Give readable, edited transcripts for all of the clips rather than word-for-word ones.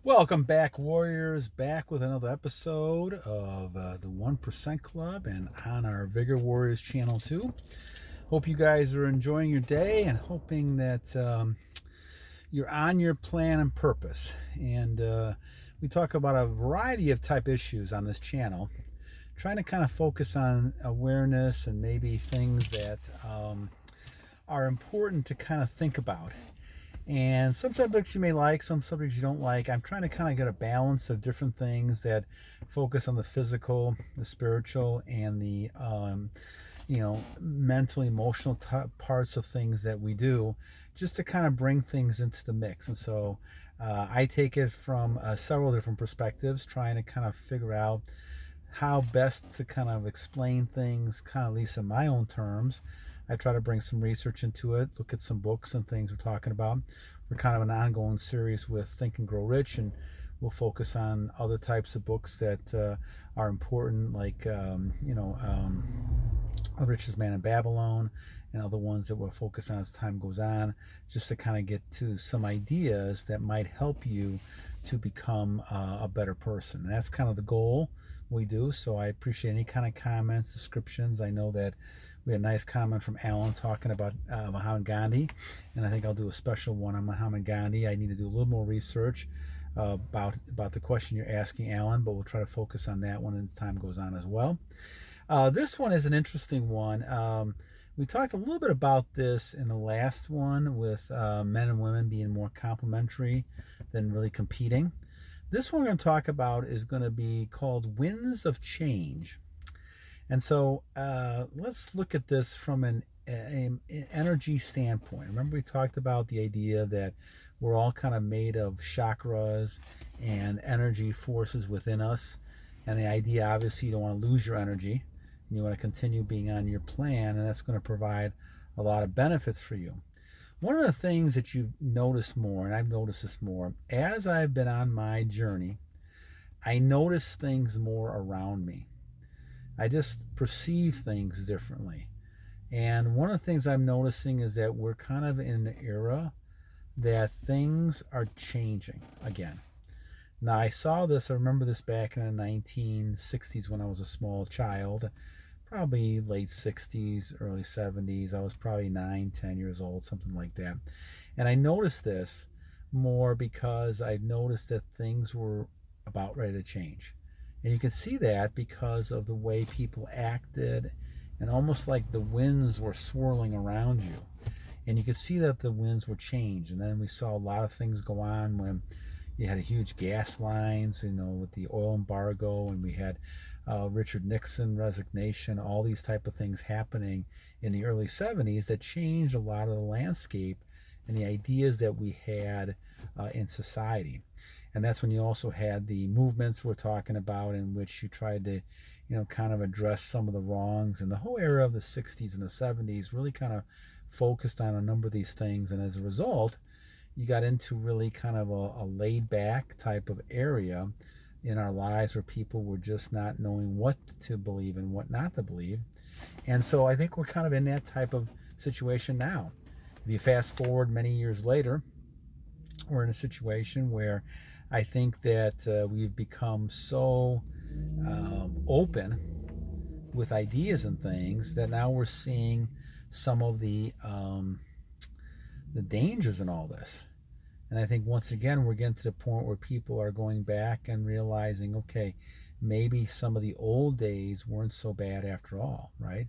Welcome back, Warriors. Back with another episode of the 1% Club and on our Vigor Warriors channel, too. Hope you guys are enjoying your day and hoping that you're on your plan and purpose. And we talk about a variety of type issues on this channel, trying to kind of focus on awareness and maybe things that are important to kind of think about. And some subjects you may like, some subjects you don't like. I'm trying to kind of get a balance of different things that focus on the physical, the spiritual, and the mental, emotional parts of things that we do, just to kind of bring things into the mix. And so I take it from several different perspectives, trying to kind of figure out how best to kind of explain things, kind of at least in my own terms. I try to bring some research into it, look at some books and things we're talking about. We're kind of an ongoing series with Think and Grow Rich, and we'll focus on other types of books that are important, like, The Richest Man in Babylon, and other ones that we'll focus on as time goes on, just to kind of get to some ideas that might help you to become a better person. And that's kind of the goal we do. So I appreciate any kind of comments, descriptions. I know that we had a nice comment from Alan talking about Mahatma Gandhi, and I think I'll do a special one on Mahatma Gandhi. I need to do a little more research about the question you're asking, Alan, but we'll try to focus on that one as time goes on as well. This one is an interesting one. We talked a little bit about this in the last one with men and women being more complementary than really competing. This one we're going to talk about is going to be called Winds of Change. And so let's look at this from an energy standpoint. Remember, we talked about the idea that we're all kind of made of chakras and energy forces within us. And the idea, obviously, you don't want to lose your energy. You want to continue being on your plan, and that's going to provide a lot of benefits for you. One of the things that you've noticed more, and I've noticed this more, as I've been on my journey, I notice things more around me. I just perceive things differently. And one of the things I'm noticing is that we're kind of in an era that things are changing again. Now, I remember this back in the 1960s when I was a small child, probably late 60s, early 70s. I was probably 9, 10 years old, something like that. And I noticed this more because I noticed that things were about ready to change. And you can see that because of the way people acted, and almost like the winds were swirling around you. And you could see that the winds would change. And then we saw a lot of things go on when you had a huge gas lines, with the oil embargo, and we had Richard Nixon resignation, all these type of things happening in the early 70s that changed a lot of the landscape and the ideas that we had in society. And that's when you also had the movements we're talking about, in which you tried to, kind of address some of the wrongs. And the whole era of the 60s and the 70s really kind of focused on a number of these things. And as a result, you got into really kind of a laid back type of area in our lives where people were just not knowing what to believe and what not to believe. And so I think we're kind of in that type of situation now. If you fast forward many years later, we're in a situation where I think that we've become so open with ideas and things that now we're seeing some of the dangers in all this. And I think once again we're getting to the point where people are going back and realizing, okay, maybe some of the old days weren't so bad after all, right?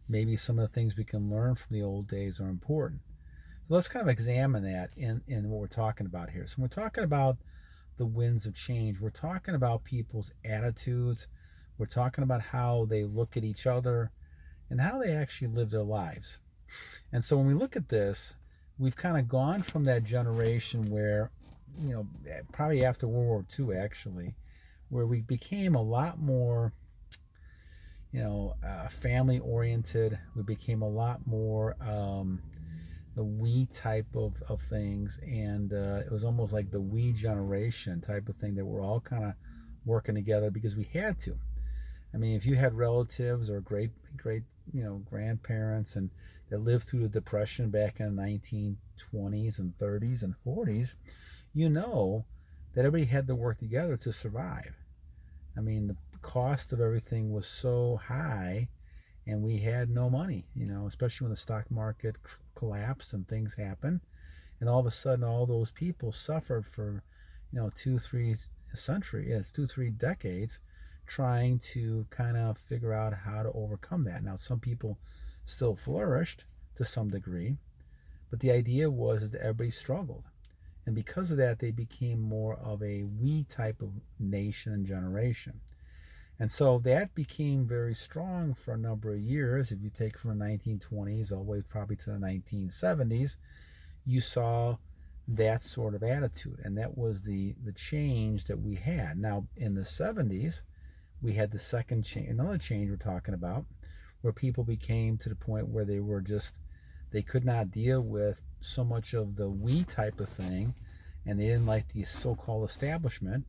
Maybe some of the things we can learn from the old days are important. So let's kind of examine that in what we're talking about here. So when we're talking about the winds of change, we're talking about people's attitudes. We're talking about how they look at each other and how they actually live their lives. And so when we look at this, we've kind of gone from that generation where, probably after World War II, actually, where we became a lot more, family oriented. We became a lot more the we type of things. And it was almost like the we generation type of thing that we're all kind of working together because we had to. I mean, if you had relatives or great grandparents and that lived through the Depression back in the 1920s and 30s and 40s, that everybody had to work together to survive. I mean, the cost of everything was so high, and we had no money, especially when the stock market collapsed and things happened. And all of a sudden, all those people suffered for, 2, 3 decades trying to kind of figure out how to overcome that. Now, some people still flourished to some degree, but the idea was that everybody struggled. And because of that, they became more of a we type of nation and generation. And so that became very strong for a number of years. If you take from the 1920s all the way probably to the 1970s, you saw that sort of attitude. And that was the change that we had. Now, in the 70s, we had the second change, another change we're talking about, where people became to the point where they could not deal with so much of the we type of thing, and they didn't like the so-called establishment.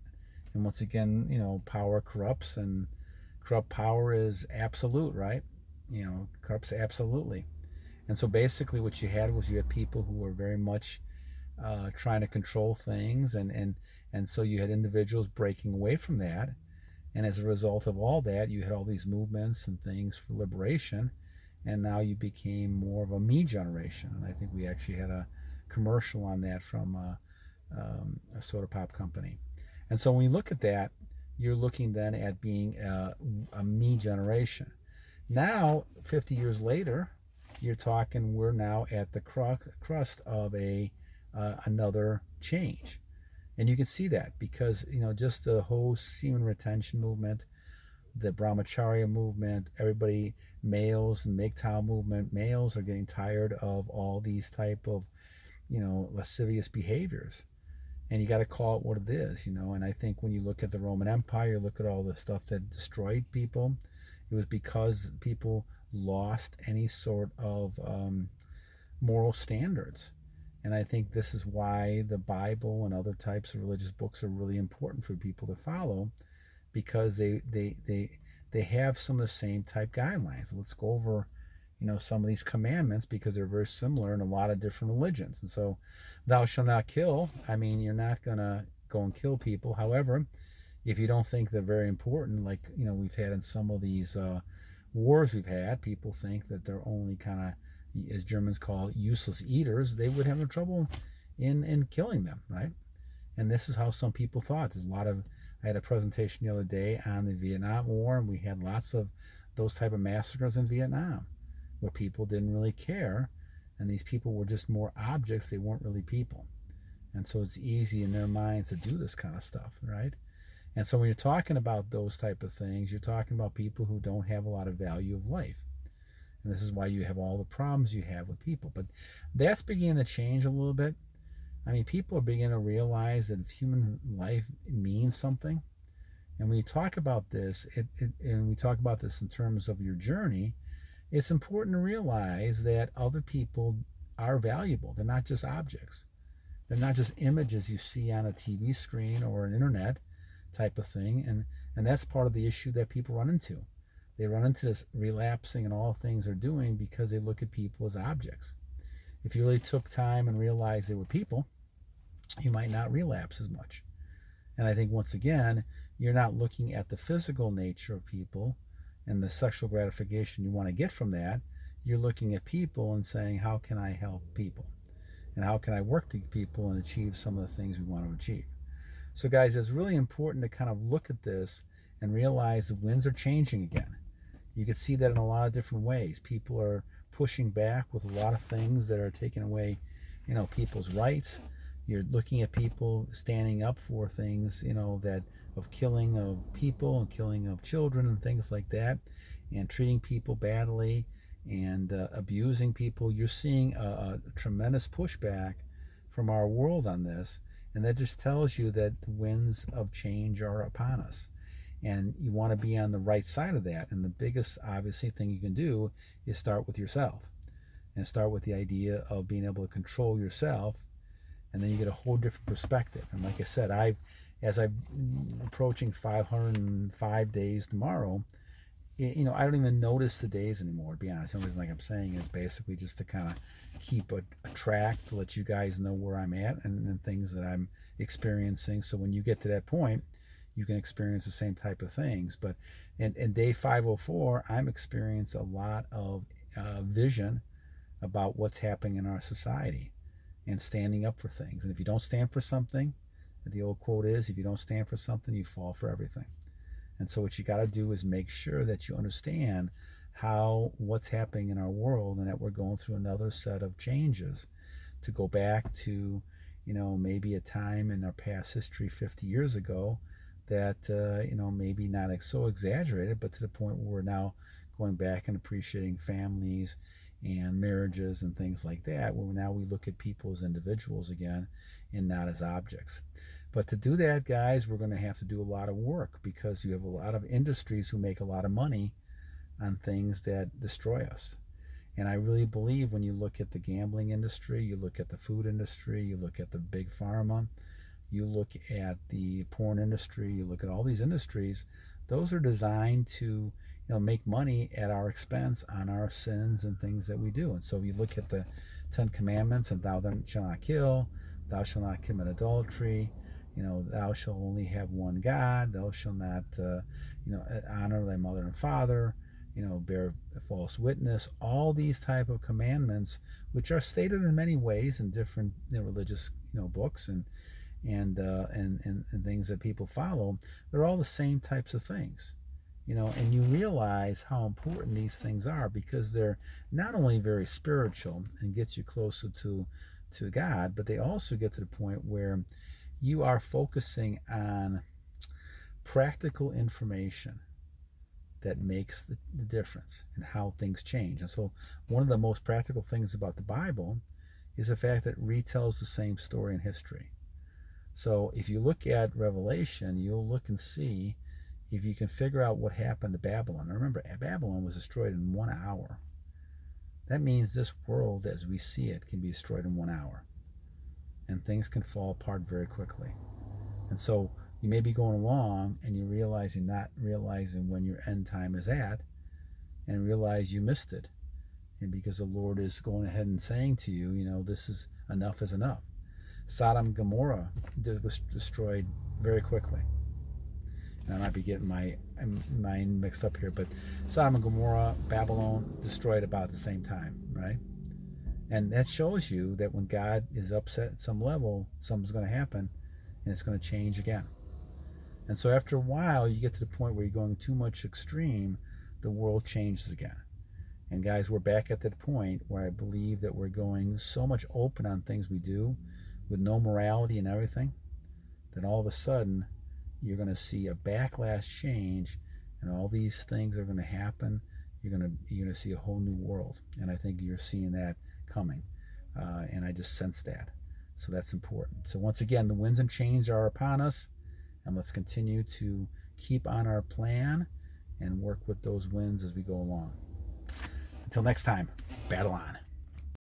And once again, power corrupts, and corrupt power is absolute, right? Corrupts absolutely. And so basically what you had people who were very much trying to control things, and so you had individuals breaking away from that. And as a result of all that, you had all these movements and things for liberation, and now you became more of a me generation. And I think we actually had a commercial on that from a soda pop company. And so when you look at that, you're looking then at being a me generation. Now, 50 years later, you're talking we're now at the crust of another change. And you can see that because, just the whole semen retention movement, the brahmacharya movement, everybody, males, and MGTOW movement, males are getting tired of all these type of, lascivious behaviors. And you got to call it what it is, And I think when you look at the Roman Empire, look at all the stuff that destroyed people, it was because people lost any sort of moral standards. And I think this is why the Bible and other types of religious books are really important for people to follow, because they have some of the same type guidelines. Let's go over some of these commandments, because they're very similar in a lot of different religions. And so, thou shalt not kill. I mean, you're not gonna go and kill people. However, if you don't think they're very important, like we've had in some of these wars we've had, people think that they're only kind of, as Germans call it, useless eaters. They would have no trouble in killing them, right? And this is how some people thought. I had a presentation the other day on the Vietnam War, and we had lots of those type of massacres in Vietnam, where people didn't really care, and these people were just more objects. They weren't really people. And so it's easy in their minds to do this kind of stuff, right? And so when you're talking about those type of things, you're talking about people who don't have a lot of value of life. And this is why you have all the problems you have with people. But that's beginning to change a little bit. I mean, people are beginning to realize that human life means something. And when you talk about this, and we talk about this in terms of your journey, it's important to realize that other people are valuable. They're not just objects. They're not just images you see on a TV screen or an internet type of thing. And that's part of the issue that people run into. They run into this relapsing and all things they're doing because they look at people as objects. If you really took time and realized they were people, you might not relapse as much. And I think, once again, you're not looking at the physical nature of people and the sexual gratification you want to get from that. You're looking at people and saying, how can I help people? And how can I work with people and achieve some of the things we want to achieve? So guys, it's really important to kind of look at this and realize the winds are changing again. You can see that in a lot of different ways. People are pushing back with a lot of things that are taking away, people's rights. You're looking at people standing up for things, that of killing of people and killing of children and things like that, and treating people badly and abusing people. You're seeing a tremendous pushback from our world on this, and that just tells you that the winds of change are upon us. And you want to be on the right side of that. And the biggest, obviously, thing you can do is start with yourself, and start with the idea of being able to control yourself. And then you get a whole different perspective. And like I said, as I'm approaching 505 days tomorrow, I don't even notice the days anymore, to be honest. The only reason, like I'm saying, is basically just to kind of keep a track to let you guys know where I'm at and things that I'm experiencing. So when you get to that point, you can experience the same type of things. But in day 504, I'm experiencing a lot of vision about what's happening in our society and standing up for things. And if you don't stand for something, the old quote is, if you don't stand for something, you fall for everything. And so what you got to do is make sure that you understand what's happening in our world, and that we're going through another set of changes to go back to, maybe a time in our past history 50 years ago that, maybe not so exaggerated, but to the point where we're now going back and appreciating families and marriages and things like that, where now we look at people as individuals again and not as objects. But to do that, guys, we're going to have to do a lot of work, because you have a lot of industries who make a lot of money on things that destroy us. And I really believe when you look at the gambling industry, you look at the food industry, you look at the big pharma, you look at the porn industry, you look at all these industries, those are designed to make money at our expense on our sins and things that we do. And so you look at the 10 Commandments, and thou shalt not kill, thou shalt not commit adultery, thou shalt only have one God, thou shalt not, honor thy mother and father, bear false witness, all these type of commandments, which are stated in many ways in different religious, books and things that people follow. They're all the same types of things, and you realize how important these things are, because they're not only very spiritual and gets you closer to God, but they also get to the point where you are focusing on practical information that makes the difference in how things change. And so one of the most practical things about the Bible is the fact that it retells the same story in history. So if you look at Revelation, you'll look and see if you can figure out what happened to Babylon. Now remember, Babylon was destroyed in 1 hour. That means this world as we see it can be destroyed in 1 hour. And things can fall apart very quickly. And so you may be going along and you're not realizing when your end time is at, and realize you missed it. And because the Lord is going ahead and saying to you, this is enough is enough. Sodom and Gomorrah was destroyed very quickly. And I might be getting my mind mixed up here, but Sodom and Gomorrah, Babylon, destroyed about the same time, right? And that shows you that when God is upset at some level, something's going to happen, and it's going to change again. And so after a while, you get to the point where you're going too much extreme, the world changes again. And guys, we're back at that point where I believe that we're going so much open on things we do with no morality and everything, that all of a sudden you're going to see a backlash change, and all these things are going to happen. You're going to see a whole new world. And I think you're seeing that coming. And I just sense that. So that's important. So once again, the winds and chains are upon us, and let's continue to keep on our plan and work with those winds as we go along. Until next time, battle on.